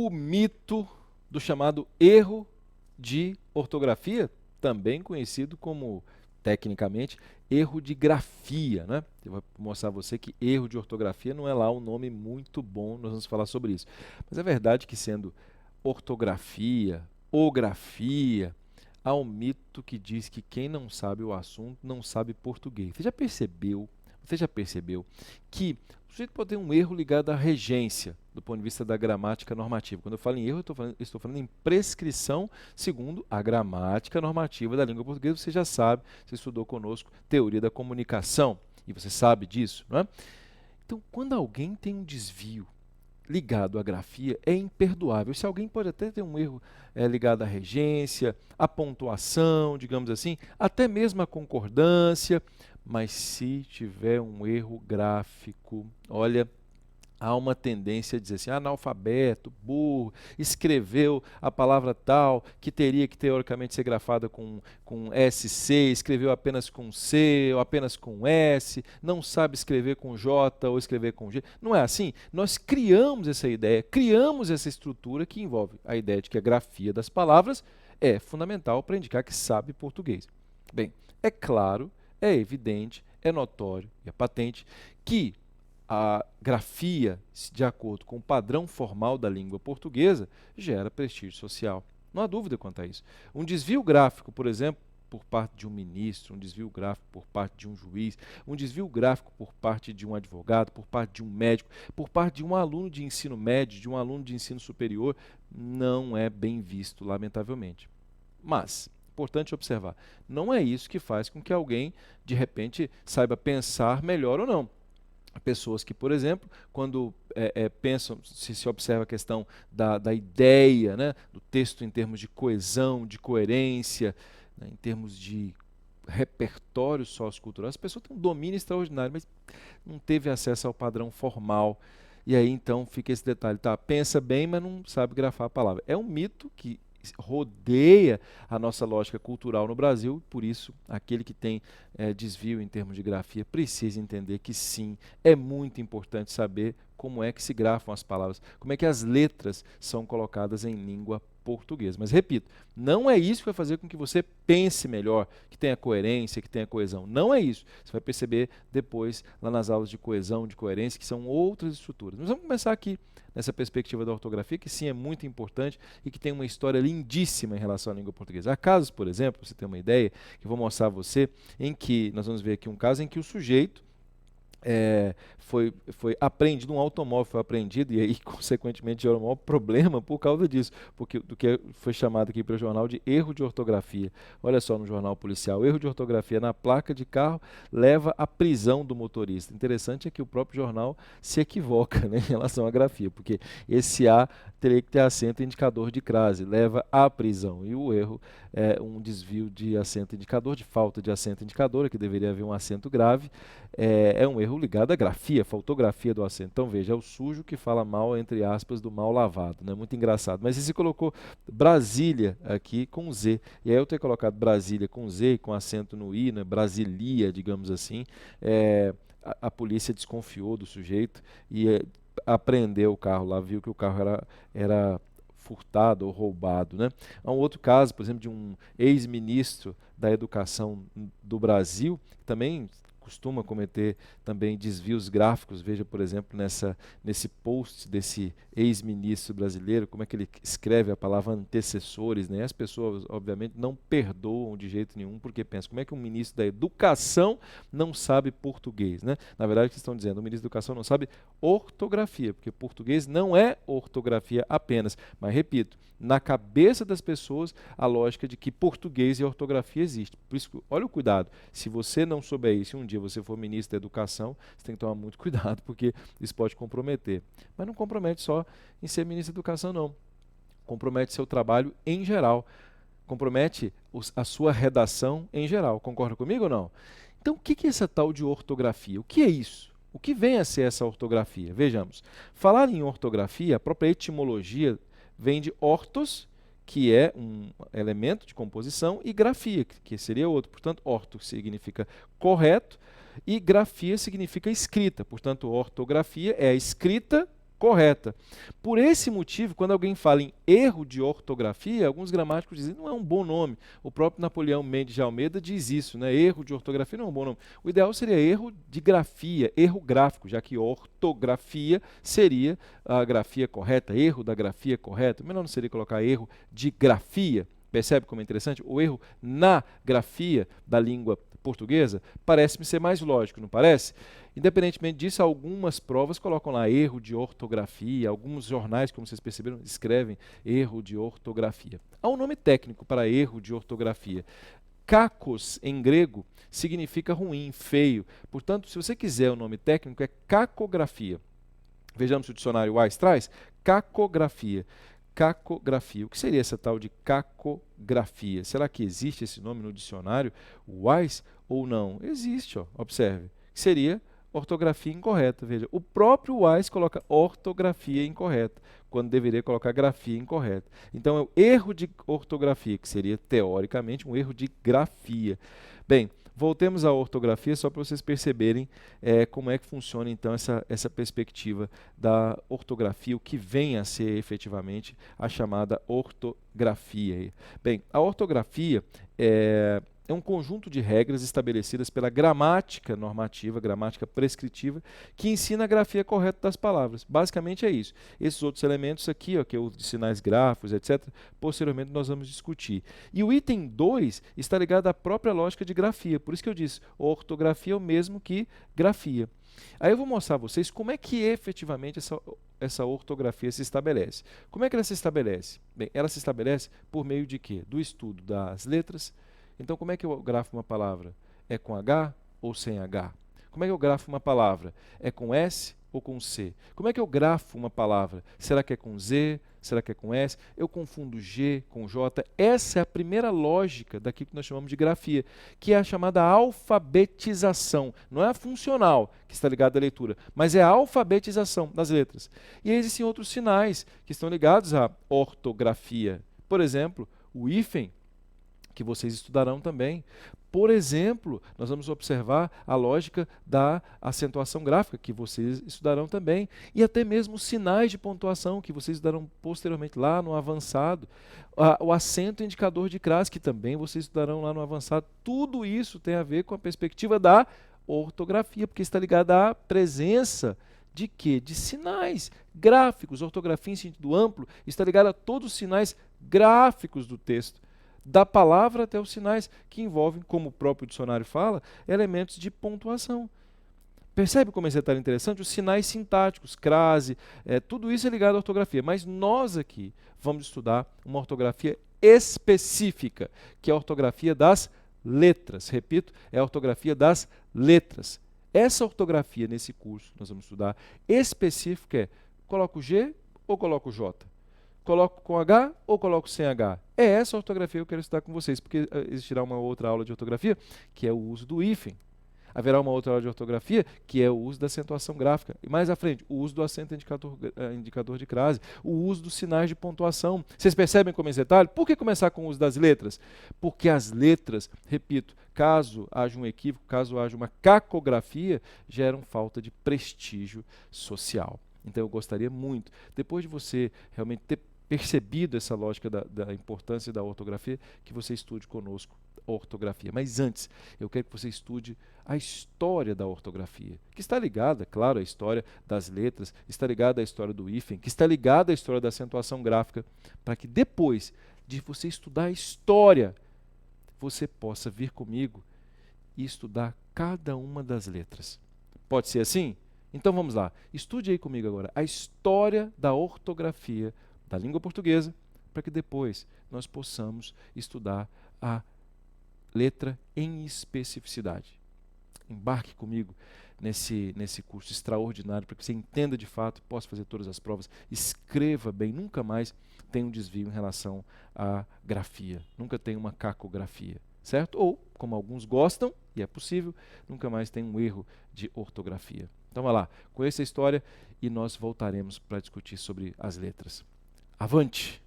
o mito do chamado erro de ortografia, também conhecido como, tecnicamente, erro de grafia, né? Eu vou mostrar a você que erro de ortografia não é lá um nome muito bom, nós vamos falar sobre isso. Mas é verdade que, sendo ortografia ou grafia, há um mito que diz que quem não sabe o assunto não sabe português. Você já percebeu que o sujeito pode ter um erro ligado à regência, do ponto de vista da gramática normativa. Quando eu falo em erro, estou falando em prescrição segundo a gramática normativa da língua portuguesa. Você já sabe, você estudou conosco teoria da comunicação, e você sabe disso, não é? Então, quando alguém tem um desvio ligado à grafia, é imperdoável. Se alguém pode até ter um erro ligado à regência, à pontuação, digamos assim, até mesmo à concordância, mas se tiver um erro gráfico, olha, há uma tendência a dizer assim, analfabeto, burro, escreveu a palavra tal, que teria que teoricamente ser grafada com SC, escreveu apenas com C ou apenas com S, não sabe escrever com J ou escrever com G. Não é assim? Nós criamos essa ideia, criamos essa estrutura que envolve a ideia de que a grafia das palavras é fundamental para indicar que sabe português. Bem, é claro, é evidente, é notório e é patente que a grafia, de acordo com o padrão formal da língua portuguesa, gera prestígio social. Não há dúvida quanto a isso. Um desvio gráfico, por exemplo, por parte de um ministro, um desvio gráfico por parte de um juiz, um desvio gráfico por parte de um advogado, por parte de um médico, por parte de um aluno de ensino médio, de um aluno de ensino superior, não é bem visto, lamentavelmente. Mas, importante observar, não é isso que faz com que alguém, de repente, saiba pensar melhor ou não. Pessoas que, por exemplo, quando pensam, se observa a questão da ideia, né, do texto em termos de coesão, de coerência, né, em termos de repertório sociocultural, essa pessoa tem um domínio extraordinário, mas não teve acesso ao padrão formal. E aí então fica esse detalhe, tá? Pensa bem, mas não sabe grafar a palavra. É um mito que rodeia a nossa lógica cultural no Brasil, por isso aquele que tem desvio em termos de grafia precisa entender que sim, é muito importante saber como é que se grafam as palavras, como é que as letras são colocadas em língua portuguesa. Mas repito, não é isso que vai fazer com que você pense melhor, que tenha coerência, que tenha coesão. Não é isso. Você vai perceber depois, lá nas aulas de coesão, de coerência, que são outras estruturas. Mas vamos começar aqui nessa perspectiva da ortografia, que sim é muito importante e que tem uma história lindíssima em relação à língua portuguesa. Há casos, por exemplo, você tem uma ideia, que eu vou mostrar a você, em que, nós vamos ver aqui um caso em que o sujeito foi apreendido, um automóvel foi apreendido e aí, consequentemente, gerou um maior problema por causa disso, porque do que foi chamado aqui pelo jornal de erro de ortografia. Olha só no jornal policial, erro de ortografia na placa de carro leva à prisão do motorista. Interessante é que o próprio jornal se equivoca, né, em relação à grafia, porque esse A teria que ter acento indicador de crase, leva à prisão, e o erro é um desvio de acento indicador, de falta de acento indicador, que deveria haver um acento grave, é um erro ligado à grafia, faltografia do acento. Então veja, é o sujo que fala mal, entre aspas, do mal lavado, né? Muito engraçado. Mas se colocou Brasília aqui com Z, e aí eu ter colocado Brasília com Z, com acento no I, né? Brasilia, digamos assim, a polícia desconfiou do sujeito e apreendeu o carro lá, viu que o carro era furtado ou roubado, né? Há um outro caso, por exemplo, de um ex-ministro da Educação do Brasil, que também costuma cometer também desvios gráficos. Veja, por exemplo, nesse post desse ex-ministro brasileiro, como é que ele escreve a palavra antecessores, né? As pessoas, obviamente, não perdoam de jeito nenhum, porque pensam, como é que um ministro da Educação não sabe português, né? Na verdade, o que estão dizendo, o ministro da Educação não sabe ortografia, porque português não é ortografia apenas. Mas, repito, na cabeça das pessoas, a lógica de que português e ortografia existe. Por isso, olha o cuidado. Se você não souber isso, um dia você for ministro da Educação, você tem que tomar muito cuidado, porque isso pode comprometer. Mas não compromete só em ser ministro da Educação, não. Compromete seu trabalho em geral. Compromete a sua redação em geral. Concorda comigo ou não? Então, o que é essa tal de ortografia? O que é isso? O que vem a ser essa ortografia? Vejamos. Falar em ortografia, a própria etimologia vem de ortos, que é um elemento de composição, e grafia, que seria outro. Portanto, orto significa correto e grafia significa escrita. Portanto, ortografia é a escrita correta. Por esse motivo, quando alguém fala em erro de ortografia, alguns gramáticos dizem que não é um bom nome. O próprio Napoleão Mendes de Almeida diz isso, né? Erro de ortografia não é um bom nome. O ideal seria erro de grafia, erro gráfico, já que ortografia seria a grafia correta, erro da grafia correta. Melhor não seria colocar erro de grafia. Percebe como é interessante? O erro na grafia da língua portuguesa parece-me ser mais lógico, não parece? Independentemente disso, algumas provas colocam lá erro de ortografia, alguns jornais, como vocês perceberam, escrevem erro de ortografia. Há um nome técnico para erro de ortografia. Kakos, em grego, significa ruim, feio. Portanto, se você quiser o nome técnico, é cacografia. Vejamos se o dicionário Wise traz. Cacografia. Cacografia. O que seria essa tal de cacografia? Será que existe esse nome no dicionário Wise ou não? Existe, ó, observe. Seria ortografia incorreta. Veja, o próprio Wise coloca ortografia incorreta, quando deveria colocar grafia incorreta. Então, é o erro de ortografia, que seria, teoricamente, um erro de grafia. Bem, voltemos à ortografia, só para vocês perceberem como é que funciona, então, essa perspectiva da ortografia, o que vem a ser efetivamente a chamada ortografia. Bem, a ortografia é um conjunto de regras estabelecidas pela gramática normativa, gramática prescritiva, que ensina a grafia correta das palavras. Basicamente é isso. Esses outros elementos aqui, ó, que é o de sinais gráficos, etc., posteriormente nós vamos discutir. E o item 2 está ligado à própria lógica de grafia. Por isso que eu disse, ortografia é o mesmo que grafia. Aí eu vou mostrar a vocês como é que efetivamente essa ortografia se estabelece. Como é que ela se estabelece? Bem, ela se estabelece por meio de quê? Do estudo das letras. Então, como é que eu grafo uma palavra? É com H ou sem H? Como é que eu grafo uma palavra? É com S ou com C? Como é que eu grafo uma palavra? Será que é com Z? Será que é com S? Eu confundo G com J. Essa é a primeira lógica daquilo que nós chamamos de grafia, que é a chamada alfabetização. Não é a funcional, que está ligada à leitura, mas é a alfabetização das letras. E existem outros sinais que estão ligados à ortografia. Por exemplo, o hífen, que vocês estudarão também. Por exemplo, nós vamos observar a lógica da acentuação gráfica, que vocês estudarão também, e até mesmo os sinais de pontuação, que vocês estudarão posteriormente lá no avançado, o acento indicador de crase, que também vocês estudarão lá no avançado. Tudo isso tem a ver com a perspectiva da ortografia, porque está ligada à presença de quê? De sinais gráficos. Ortografia em sentido amplo está ligada a todos os sinais gráficos do texto, da palavra até os sinais que envolvem, como o próprio dicionário fala, elementos de pontuação. Percebe como esse detalhe interessante? Os sinais sintáticos, crase, tudo isso é ligado à ortografia. Mas nós aqui vamos estudar uma ortografia específica, que é a ortografia das letras. Repito, é a ortografia das letras. Essa ortografia nesse curso, nós vamos estudar específica é, coloco G ou coloco J? Coloco com H ou coloco sem H? É essa ortografia que eu quero estudar com vocês, porque existirá uma outra aula de ortografia, que é o uso do hífen. Haverá uma outra aula de ortografia, que é o uso da acentuação gráfica. E mais à frente, o uso do acento indicador de crase, o uso dos sinais de pontuação. Vocês percebem como é esse detalhe? Por que começar com o uso das letras? Porque as letras, repito, caso haja um equívoco, caso haja uma cacografia, geram falta de prestígio social. Então eu gostaria muito, depois de você realmente ter percebido essa lógica da importância da ortografia, que você estude conosco a ortografia. Mas antes, eu quero que você estude a história da ortografia, que está ligada, claro, à história das letras, está ligada à história do hífen, que está ligada à história da acentuação gráfica, para que depois de você estudar a história, você possa vir comigo e estudar cada uma das letras. Pode ser assim? Então vamos lá, estude aí comigo agora a história da ortografia da língua portuguesa, para que depois nós possamos estudar a letra em especificidade. Embarque comigo nesse curso extraordinário, para que você entenda de fato, possa fazer todas as provas, escreva bem, nunca mais tenha um desvio em relação à grafia, nunca tenha uma cacografia, certo? Ou, como alguns gostam, e é possível, nunca mais tenha um erro de ortografia. Então, vá lá, conheça a história e nós voltaremos para discutir sobre as letras. Avante!